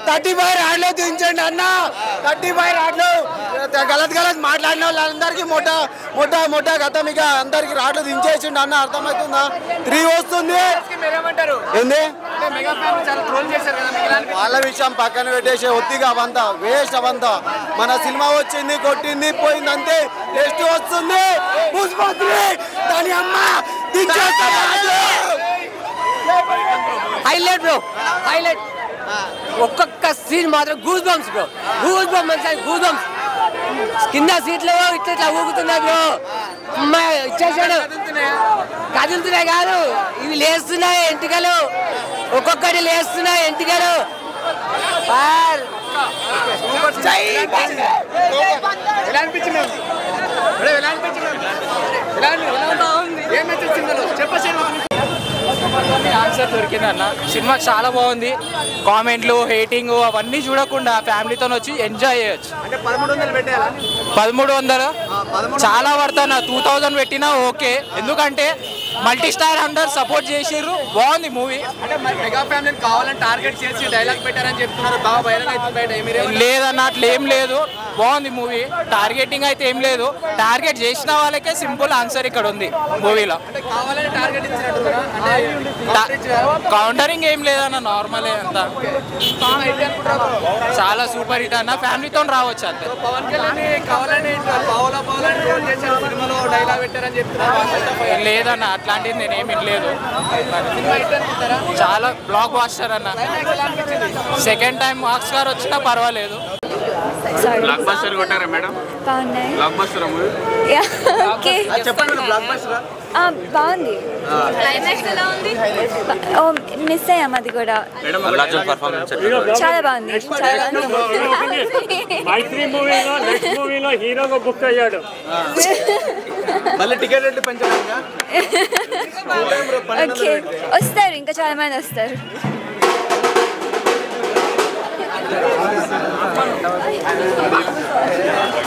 35 రాడ్లు దించండి అన్న. 35 రాడ్లు గలత్ మాట్లాడిన వాళ్ళందరికీ మొట్ట గతం ఇక అందరికి రాడ్లు దించేసిండు అన్న. అర్థమవుతుందా? 3 వస్తుంది. ఏంది వాళ్ళ విషయం పక్కన పెట్టేసి ఒత్తిగా అవంతా వేస్ట్. అవంతా మన సినిమా వచ్చింది, కొట్టింది, పోయింది అంతే. నెక్స్ట్ వస్తుంది దాని అమ్మ హైలైట్ బ్రో, హైలైట్. ఒక్కొక్క సీన్ మాత్రం goose bumps bro, goose bumps కింద సీట్లు ఇట్లా ఊగుతున్నాయి బ్రో. అమ్మాయి ఇచ్చేసాడు, కదులుతున్నాయి కాదు ఇవి లేస్తున్నాయి ఎంటికలు, ఒక్కొక్కటి లేస్తున్నాయి ఎంటికలు. ఆన్సర్ దొరికింది అన్న. సినిమా చాలా బాగుంది. కామెంట్లు, హేటింగ్ అవన్నీ చూడకుండా ఫ్యామిలీతో వచ్చి ఎంజాయ్ చేయొచ్చు. 1300 చాలా పడుతున్నా. 2000 పెట్టినా ఓకే, ఎందుకంటే మల్టీ స్టార్ అందరు సపోర్ట్ చేసిర్రు. బాగుంది మూవీ. మెగా ఫ్యామిలీ కావాలని టార్గెట్ చేసి డైలాగ్ పెట్టారని చెప్తున్నారు. బాగా వైరల్ అవుతుంది. లేదన్న, అట్లా ఏం లేదు. బాగుంది మూవీ. టార్గెటింగ్ అయితే ఏం లేదు. టార్గెట్ చేసిన వాళ్ళకే సింపుల్ ఆన్సర్ ఇక్కడ ఉంది మూవీలో. కౌంటరింగ్ ఏం లేదన్న, నార్మలే అంతా. చాలా సూపర్ హిట్ అన్న. ఫ్యామిలీతో రావచ్చు అంతే. పవన్ కళ్యాణ్ కావాలని డైలాగ్ పెట్టారని చెప్తున్నారు. లేదన్న, అట్లాంటిది నేనేం వినలేదు. చాలా బ్లాక్ బాస్టర్ అన్న. సెకండ్ టైం ఆస్కార్ వచ్చినా పర్వాలేదు. బ్లాక్ బస్టర్ కొట్టారా మేడం? బ్లాక్ బస్టర్ మూవీ చెప్పండి. బ్లాక్ బస్టర్ బాగుంది. మిస్ అయ్యాం అది కూడా. చాలా బాగుంది. మూవీలో హీరోగా బుక్ అయ్యాడు. మళ్ళీ టికెట్ రేట్లు పెంచడం. వస్తారు, ఇంకా చాలా మంది వస్తారు.